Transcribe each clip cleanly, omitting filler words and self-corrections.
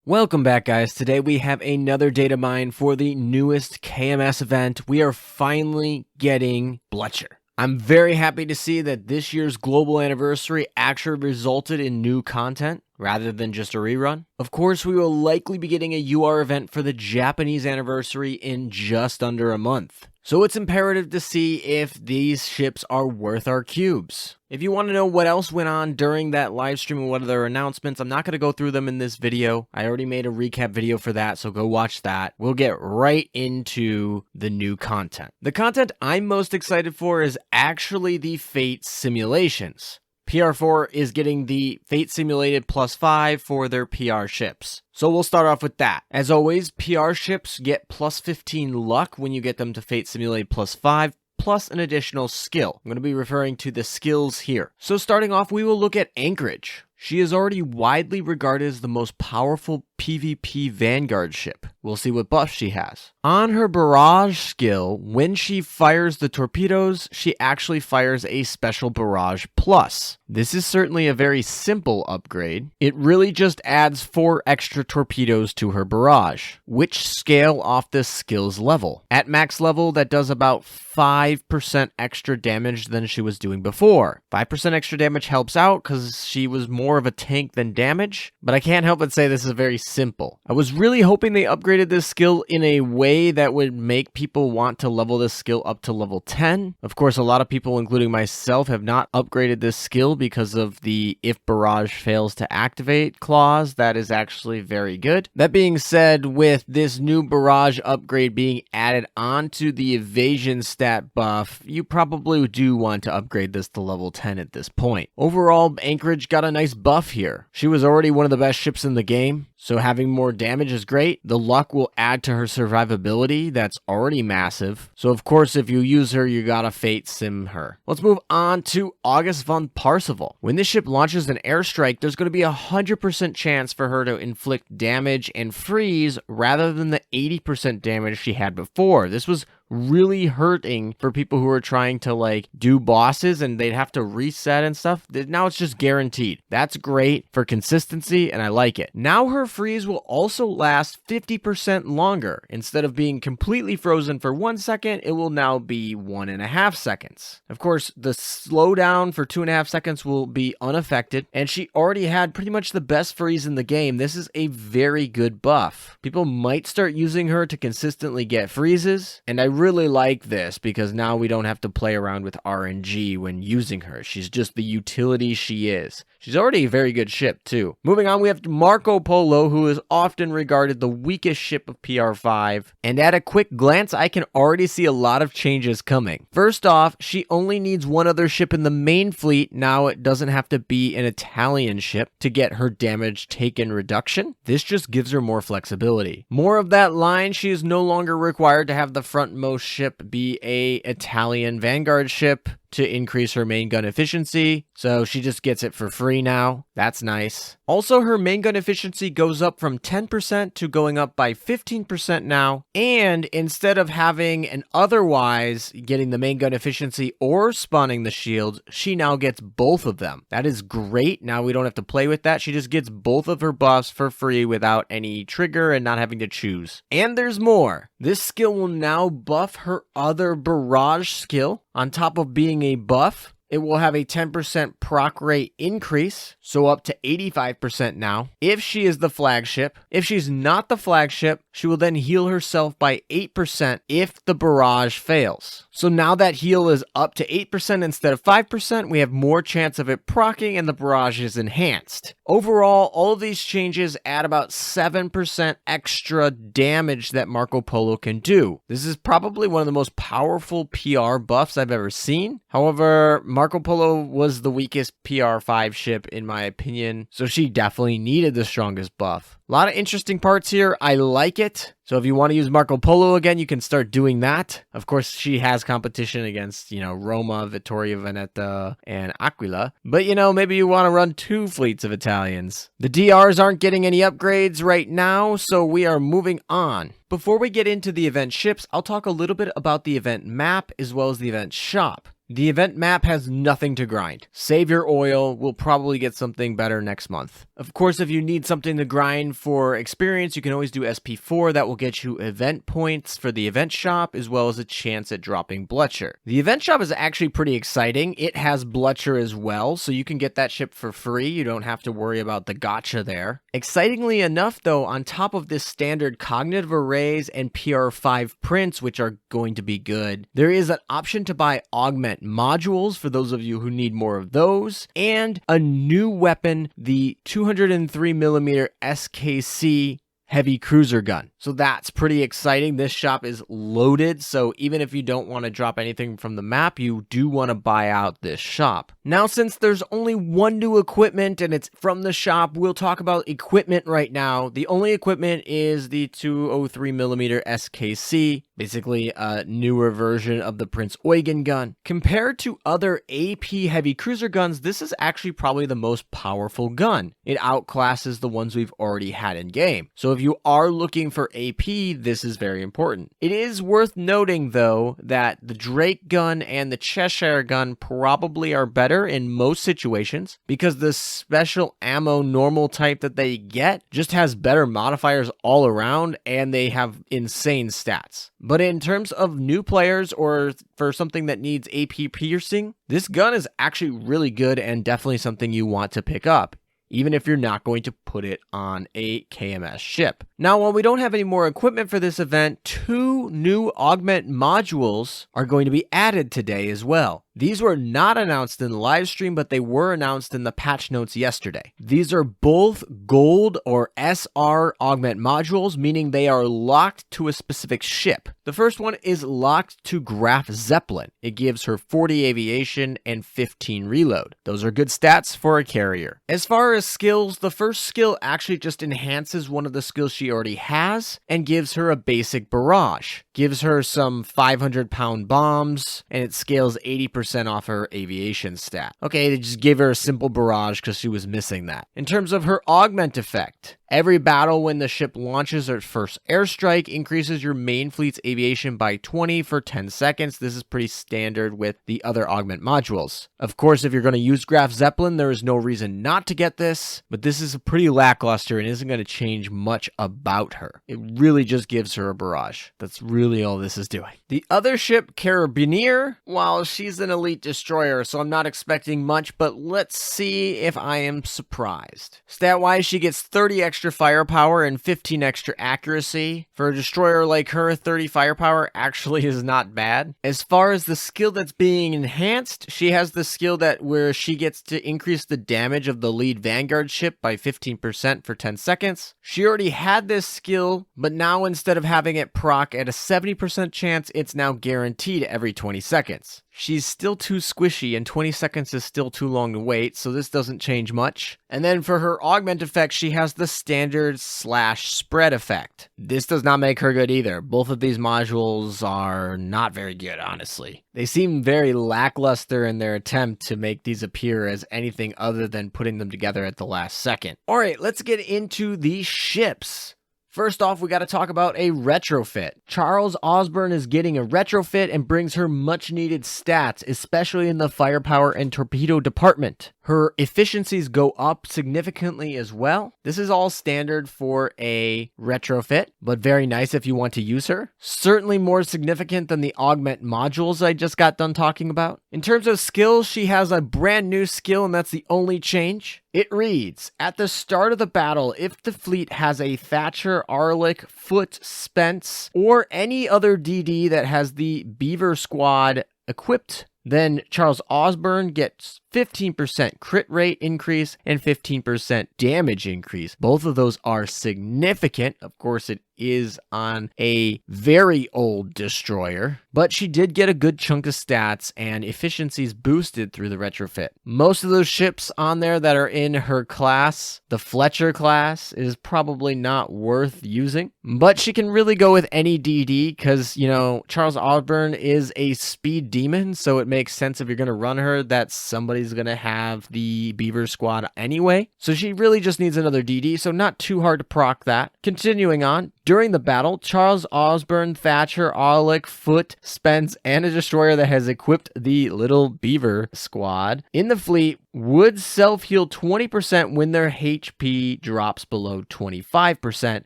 Welcome back, guys. Today we have another data mine for the newest KMS event. We are finally getting Blücher. I'm very happy to see that this year's global anniversary actually resulted in new content rather than just a rerun. Of course, we will likely be getting a UR event for the Japanese anniversary in just under a month. So it's imperative to see if these ships are worth our cubes. If you want to know what else went on during that live stream and what other announcements, I'm not going to go through them in this video. I already made a recap video for that, so go watch that. We'll get right into the new content. The content I'm most excited for is actually the Fate simulations. PR4 is getting the Fate Simulated +5 for their PR ships. So we'll start off with that. As always, PR ships get +15 luck when you get them to Fate Simulated +5, plus an additional skill. I'm going to be referring to the skills here. So starting off, we will look at Anchorage. She is already widely regarded as the most powerful PvP Vanguard ship. We'll see what buffs she has. On her barrage skill, when she fires the torpedoes, she actually fires a special barrage plus. This is certainly a very simple upgrade. It really just adds 4 extra torpedoes to her barrage, which scale off the skills level. At max level, that does about 5% extra damage than she was doing before. 5% extra damage helps out because she was more of a tank than damage, but I can't help but say this is very simple. I was really hoping they upgraded this skill in a way that would make people want to level this skill up to level 10. Of course, a lot of people, including myself, have not upgraded this skill because of the if barrage fails to activate clause. That is actually very good. That being said, with this new barrage upgrade being added onto the evasion stat buff, you probably do want to upgrade this to level 10 at this point. Overall, Anchorage got a nice buff here. She was already one of the best ships in the game, so having more damage is great. The luck will add to her survivability. That's already massive. So of course, if you use her, you gotta Fate Sim her. Let's move on to August von Parseval. When this ship launches an airstrike, there's going to be a 100% chance for her to inflict damage and freeze rather than the 80% damage she had before. This was really hurting for people who are trying to do bosses and they'd have to reset and stuff. Now it's just guaranteed. That's great for consistency and I like it. Now her freeze will also last 50% longer. Instead of being completely frozen for 1 second, it will now be 1.5 seconds. Of course, the slowdown for 2.5 seconds will be unaffected, and she already had pretty much the best freeze in the game. This is a very good buff. People might start using her to consistently get freezes, and I really like this because now we don't have to play around with RNG when using her. She's just the utility she is. She's already a very good ship too. Moving on, we have Marco Polo, who is often regarded the weakest ship of PR5. And at a quick glance, I can already see a lot of changes coming. First off, she only needs one other ship in the main fleet. Now it doesn't have to be an Italian ship to get her damage taken reduction. This just gives her more flexibility. More of that line, she is no longer required to have the frontmost ship be a Italian Vanguard ship to increase her main gun efficiency, so she just gets it for free now. That's nice. Also, her main gun efficiency goes up from 10% to going up by 15% now, and instead of having an otherwise getting the main gun efficiency or spawning the shield, she now gets both of them. That is great. Now we don't have to play with that. She just gets both of her buffs for free without any trigger and not having to choose. And there's more. This skill will now buff her other barrage skill. On top of being a buff, it will have a 10% proc rate increase, so up to 85% now, if she is the flagship. If she's not the flagship, she will then heal herself by 8% if the barrage fails. So now that heal is up to 8% instead of 5%, we have more chance of it proccing and the barrage is enhanced. Overall, all of these changes add about 7% extra damage that Marco Polo can do. This is probably one of the most powerful PR buffs I've ever seen. However, Marco Polo was the weakest PR5 ship in my opinion, so she definitely needed the strongest buff. A lot of interesting parts here. I like it. So if you want to use Marco Polo again, you can start doing that. Of course, she has competition against, Roma, Vittoria Veneta, and Aquila. But, maybe you want to run 2 fleets of Italians. The DRs aren't getting any upgrades right now, so we are moving on. Before we get into the event ships, I'll talk a little bit about the event map as well as the event shop. The event map has nothing to grind. Save your oil, we'll probably get something better next month. Of course, if you need something to grind for experience, you can always do SP4. That will get you event points for the event shop, as well as a chance at dropping Blücher. The event shop is actually pretty exciting. It has Blücher as well, so you can get that ship for free. You don't have to worry about the gotcha there. Excitingly enough, though, on top of this standard cognitive arrays and PR5 prints, which are going to be good, there is an option to buy Augment Modules for those of you who need more of those, and a new weapon, the 203mm SKC heavy cruiser gun. So that's pretty exciting. This shop is loaded, so even if you don't want to drop anything from the map, you do want to buy out this shop. Now, since there's only one new equipment and it's from the shop, we'll talk about equipment right now. The only equipment is the 203mm SKC, basically a newer version of the Prince Eugen gun. Compared to other AP heavy cruiser guns, this is actually probably the most powerful gun. It outclasses the ones we've already had in game. So if you are looking for AP, this is very important. It is worth noting, though, that the Drake gun and the Cheshire gun probably are better in most situations because the special ammo normal type that they get just has better modifiers all around and they have insane stats. But in terms of new players or for something that needs AP piercing, this gun is actually really good and definitely something you want to pick up, even if you're not going to put it on a KMS ship. Now, while we don't have any more equipment for this event, 2 new Augment Modules are going to be added today as well. These were not announced in the live stream, but they were announced in the patch notes yesterday. These are both gold or SR Augment Modules, meaning they are locked to a specific ship. The first one is locked to Graf Zeppelin. It gives her 40 aviation and 15 reload. Those are good stats for a carrier. As far as skills, the first skill actually just enhances one of the skills she already has and gives her a basic barrage. Gives her some 500-pound bombs, and it scales 80% off her aviation stat. Okay, they just gave her a simple barrage because she was missing that. In terms of her augment effect, every battle when the ship launches her first airstrike increases your main fleet's aviation by 20 for 10 seconds. This is pretty standard with the other augment modules. Of course, if you're going to use Graf Zeppelin, there is no reason not to get this, but this is pretty lackluster and isn't going to change much about her. It really just gives her a barrage. That's really all this is doing. The other ship, Carabiniere, well, she's an elite destroyer, so I'm not expecting much, but let's see if I am surprised. Stat-wise, she gets 30 extra firepower and 15 extra accuracy. For a destroyer like her, 30 firepower actually is not bad. As far as the skill that's being enhanced, she has the skill that where she gets to increase the damage of the lead Vanguard ship by 15% for 10 seconds. She already had this skill, but now instead of having it proc at a 70% chance, it's now guaranteed every 20 seconds. She's still too squishy and 20 seconds is still too long to wait, so this doesn't change much. And then for her augment effect, she has the standard /spread effect. This does not make her good either. Both of these modules are not very good, honestly. They seem very lackluster in their attempt to make these appear as anything other than putting them together at the last second. Alright, let's get into the ships. First off, we got to talk about a retrofit. Charles Ausburne is getting a retrofit and brings her much needed stats, especially in the firepower and torpedo department. Her efficiencies go up significantly as well. This is all standard for a retrofit, but very nice if you want to use her. Certainly more significant than the augment modules I just got done talking about. In terms of skills, she has a brand new skill, and that's the only change. It reads, at the start of the battle, if the fleet has a Thatcher, Arlick, Foot, Spence, or any other DD that has the Beaver Squad equipped, then Charles Ausburne gets 15% crit rate increase and 15% damage increase. Both of those are significant. Of course, it is on a very old destroyer, but she did get a good chunk of stats and efficiencies boosted through the retrofit. Most of those ships on there that are in her class, the Fletcher class, is probably not worth using, but she can really go with any DD because, you know, Charles Ausburne is a speed demon, so it makes sense if you're going to run her that somebody everybody's going to have the Beaver squad anyway. So she really just needs another DD, so not too hard to proc that. Continuing on, during the battle, Charles, Ausburne, Thatcher, Aulick, Foote, Spence, and a destroyer that has equipped the little Beaver squad in the fleet would self-heal 20% when their HP drops below 25%.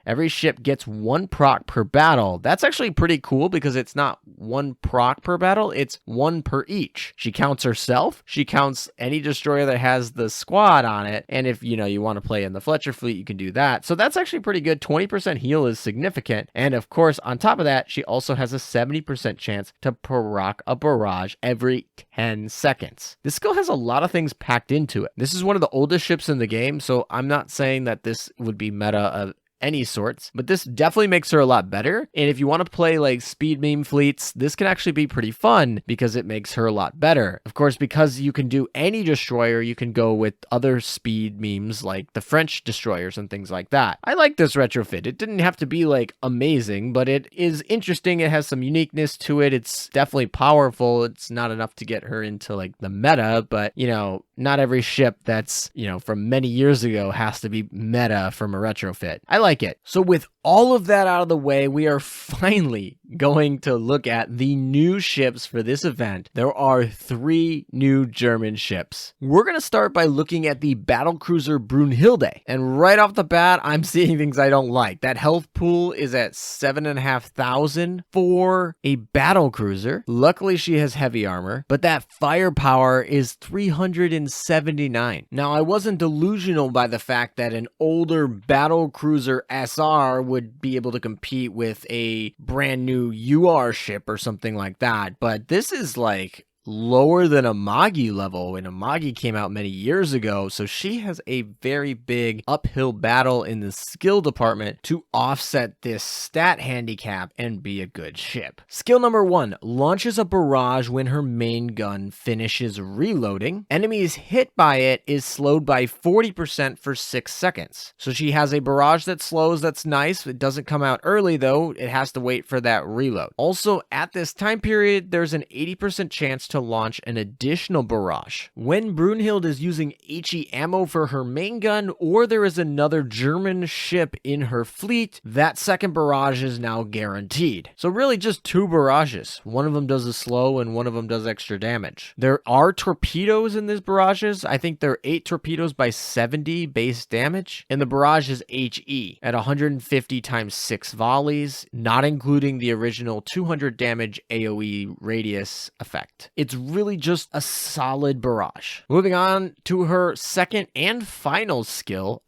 Every ship gets 1 proc per battle. That's actually pretty cool because it's not 1 proc per battle, it's 1 per each. She counts herself, she counts any destroyer that has the squad on it, and if you want to play in the Fletcher fleet, you can do that. So that's actually pretty good. 20% heal is significant. And of course, on top of that, she also has a 70% chance to proc a barrage every 10 seconds. This skill has a lot of things packed into it. This is one of the oldest ships in the game, so I'm not saying that this would be meta of any sorts, but this definitely makes her a lot better. And if you want to play like speed meme fleets, this can actually be pretty fun because it makes her a lot better. Of course, because you can do any destroyer, you can go with other speed memes like the French destroyers and things like that. I like this retrofit. It didn't have to be like amazing, but it is interesting. It has some uniqueness to it. It's definitely powerful. It's not enough to get her into like the meta, but not every ship that's, from many years ago has to be meta from a retrofit. I like it. So with all of that out of the way, we are finally going to look at the new ships for this event. There are 3 new German ships. We're going to start by looking at the battlecruiser Brünhilde. And right off the bat, I'm seeing things I don't like. That health pool is at 7,500 for a battlecruiser. Luckily, she has heavy armor, but that firepower is 379. Now, I wasn't delusional by the fact that an older battlecruiser SR would be able to compete with a brand new UR ship or something like that, but this is like lower than a Magi level, and a Magi came out many years ago, so she has a very big uphill battle in the skill department to offset this stat handicap and be a good ship. Skill number 1, launches a barrage when her main gun finishes reloading. Enemies hit by it is slowed by 40% for 6 seconds. So she has a barrage that slows, that's nice. It doesn't come out early though, it has to wait for that reload. Also, at this time period, there's an 80% chance to launch an additional barrage. When Brünhilde is using HE ammo for her main gun, or there is another German ship in her fleet, that second barrage is now guaranteed. So really just 2 barrages. One of them does a slow and one of them does extra damage. There are torpedoes in these barrages. I think there are 8 torpedoes by 70 base damage, and the barrage is HE at 150 times 6 volleys, not including the original 200 damage AoE radius effect. It's really just a solid barrage. Moving on to her second and final skill,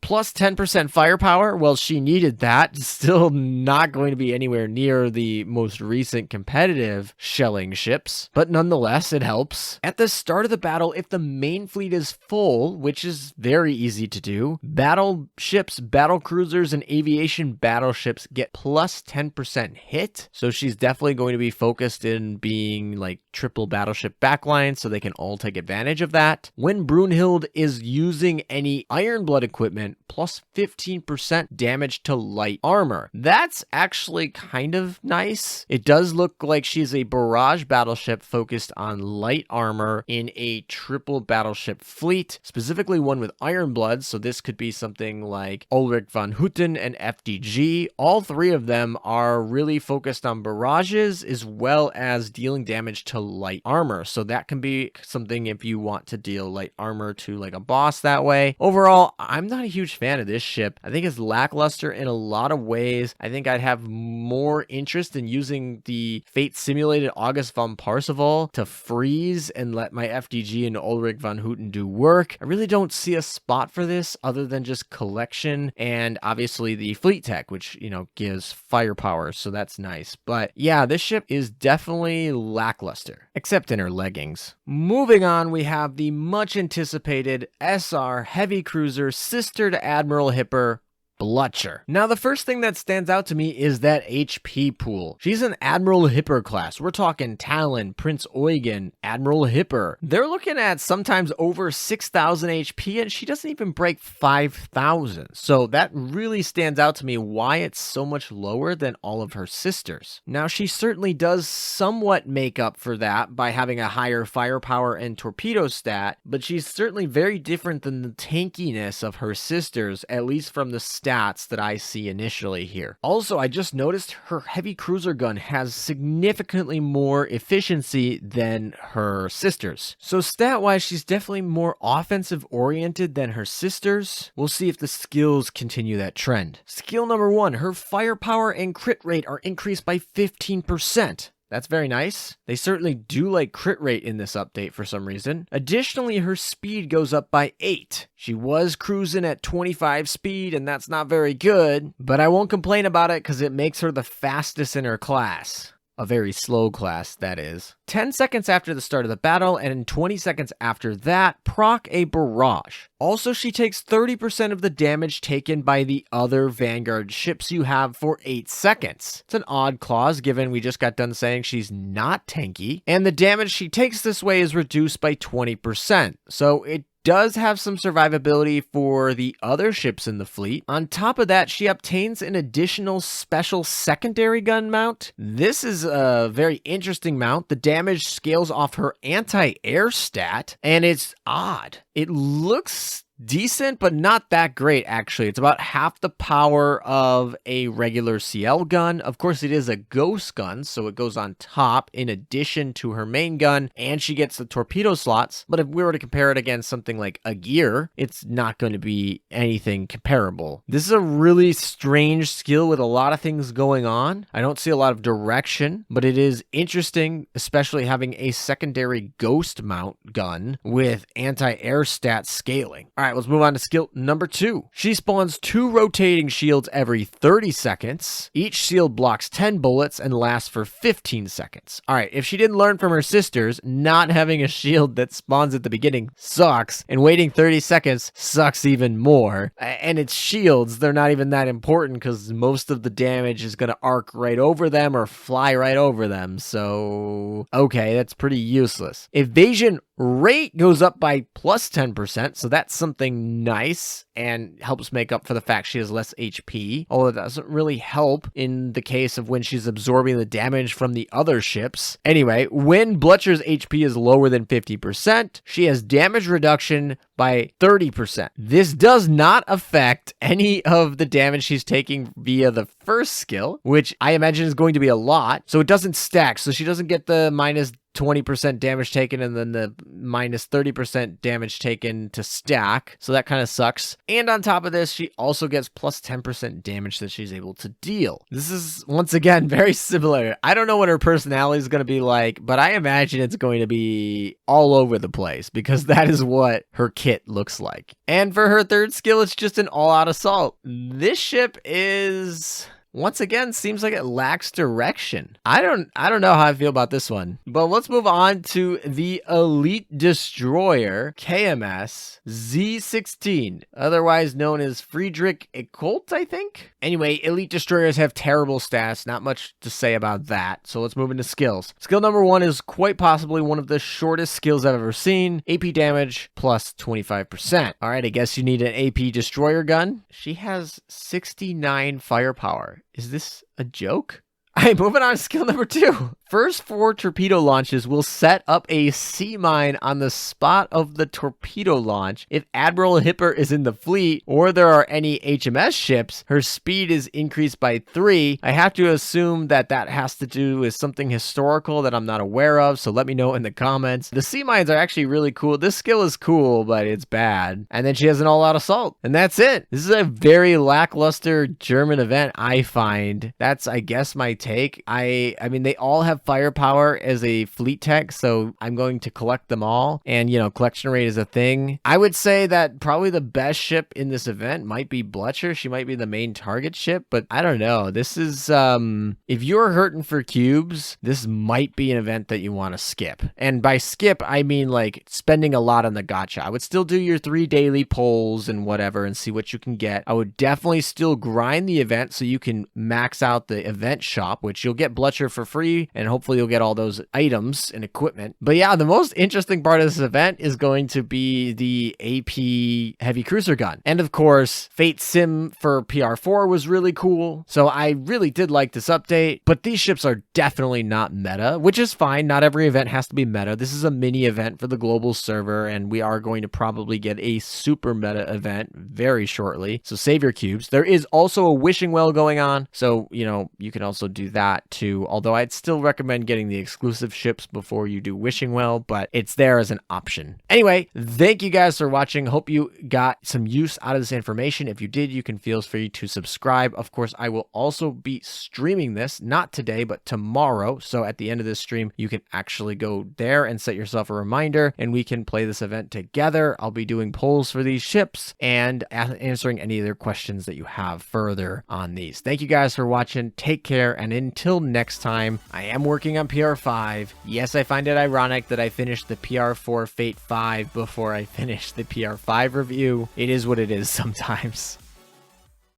plus 10% firepower. Well, she needed that. Still not going to be anywhere near the most recent competitive shelling ships, but nonetheless, it helps. At the start of the battle, if the main fleet is full, which is very easy to do, battleships, battlecruisers, and aviation battleships get plus 10% hit. So she's definitely going to be focused in being like triple battleship backline, so they can all take advantage of that. When Brünhilde is using any Ironblood equipment, plus 15% damage to light armor. That's actually kind of nice. It does look like she's a barrage battleship focused on light armor in a triple battleship fleet, specifically one with Ironblood, so this could be something like Ulrich von Hutten and FDG. All 3 of them are really focused on barrages as well as dealing damage to light armor, so that can be something if you want to deal light armor to like a boss that way. Overall, I'm not a huge fan of this ship. I think it's lackluster in a lot of ways. I think I'd have more interest in using the Fate simulated August von Parseval to freeze and let my FDG and Ulrich von Hutten do work. I really don't see a spot for this other than just collection and obviously the fleet tech, which gives firepower, so that's nice. But yeah, this ship is definitely lackluster, except in her leggings. Moving on, we have the much anticipated SR heavy cruiser, sister to Admiral Hipper, Blücher. Now, the first thing that stands out to me is that HP pool. She's an Admiral Hipper class. We're talking Talon, Prince Eugen, Admiral Hipper. They're looking at sometimes over 6,000 HP, and she doesn't even break 5,000. So that really stands out to me why it's so much lower than all of her sisters. Now, she certainly does somewhat make up for that by having a higher firepower and torpedo stat, but she's certainly very different than the tankiness of her sisters, at least from the stats that I see initially here. Also, I just noticed her heavy cruiser gun has significantly more efficiency than her sisters. So stat-wise, she's definitely more offensive oriented than her sisters. We'll see if the skills continue that trend. Skill number 1, her firepower and crit rate are increased by 15%. That's very nice. They certainly do like crit rate in this update for some reason. Additionally, her speed goes up by 8. She was cruising at 25 speed, and that's not very good, but I won't complain about it because it makes her the fastest in her class. A very slow class, that is. 10 seconds after the start of the battle, and in 20 seconds after that, proc a barrage. Also, she takes 30% of the damage taken by the other Vanguard ships you have for 8 seconds. It's an odd clause, given we just got done saying she's not tanky, and the damage she takes this way is reduced by 20%. So it does have some survivability for the other ships in the fleet. On top of that, she obtains an additional special secondary gun mount. This is a very interesting mount. The damage scales off her anti-air stat, and it's odd. It looks decent, but not that great, actually. It's about half the power of a regular CL gun. Of course, it is a ghost gun, so it goes on top in addition to her main gun, and she gets the torpedo slots. But if we were to compare it against something like a gear, it's not going to be anything comparable. This is a really strange skill with a lot of things going on. I don't see a lot of direction, but it is interesting, especially having a secondary ghost mount gun with anti-air stat scaling. All right, let's move on to skill number 2. She spawns 2 rotating shields every 30 seconds. Each shield blocks 10 bullets and lasts for 15 seconds. All right, if she didn't learn from her sisters, not having a shield that spawns at the beginning sucks, and waiting 30 seconds sucks even more. And it's shields, they're not even that important because most of the damage is going to arc right over them or fly right over them. So, okay, that's pretty useless. Evasion rate goes up by plus 10%, so that's something nice and helps make up for the fact she has less HP, although it doesn't really help in the case of when she's absorbing the damage from the other ships. Anyway, when Blücher's HP is lower than 50%, she has damage reduction by 30%. This does not affect any of the damage she's taking via the first skill, which I imagine is going to be a lot, so it doesn't stack, so she doesn't get the minus 20% damage taken and then the minus 30% damage taken to stack. So that kind of sucks. And on top of this, she also gets plus 10% damage that she's able to deal. This is, once again, very similar. I don't know what her personality is going to be like, but I imagine it's going to be all over the place because that is what her kit looks like. And for her third skill, it's just an all-out assault. This ship is, once again, seems like it lacks direction. I don't know how I feel about this one. But let's move on to the Elite Destroyer KMS Z16, otherwise known as Friedrich Ecolt, I think. Anyway, Elite Destroyers have terrible stats, not much to say about that. So let's move into skills. Skill number 1 is quite possibly one of the shortest skills I've ever seen. AP damage plus 25%. All right, I guess you need an AP destroyer gun. She has 69 firepower. Is this a joke? All right, moving on to skill number 2. First 4 torpedo launches will set up a sea mine on the spot of the torpedo launch. If Admiral Hipper is in the fleet or there are any HMS ships, her speed is increased by 3. I have to assume that that has to do with something historical that I'm not aware of, so let me know in the comments. The sea mines are actually really cool. This skill is cool, but it's bad. And then she has an all-out assault, and that's it. This is a very lackluster German event, I find. That's, I guess, my take. I mean, they all have have firepower as a fleet tech, so I'm going to collect them all. And, you know, collection rate is a thing. I would say that probably the best ship in this event might be Blücher. She might be the main target ship, but I don't know. This is, if you're hurting for cubes, this might be an event that you want to skip. And by skip, I mean like spending a lot on the gacha. I would still do your 3 daily polls and whatever and see what you can get. I would definitely still grind the event so you can max out the event shop, which you'll get Blücher for free, and hopefully you'll get all those items and equipment. But yeah, the most interesting part of this event is going to be the AP heavy cruiser gun. And of course, Fate Sim for PR4 was really cool. So I really did like this update, but these ships are definitely not meta, which is fine. Not every event has to be meta. This is a mini event for the global server, and we are going to probably get a super meta event very shortly. So save your cubes. There is also a wishing well going on, so you know you can also do that too, although I'd still recommend getting the exclusive ships before you do wishing well, but it's there as an option. Anyway, thank you guys for watching. Hope you got some use out of this information. If you did, you can feel free to subscribe. Of course, I will also be streaming this, not today, but tomorrow. So at the end of this stream, you can actually go there and set yourself a reminder, and we can play this event together. I'll be doing polls for these ships and answering any other questions that you have further on these. Thank you guys for watching. Take care, and until next time, I am working on PR5. Yes, I find it ironic that I finished the PR4 Fate 5 before I finished the PR5 review. It is what it is sometimes.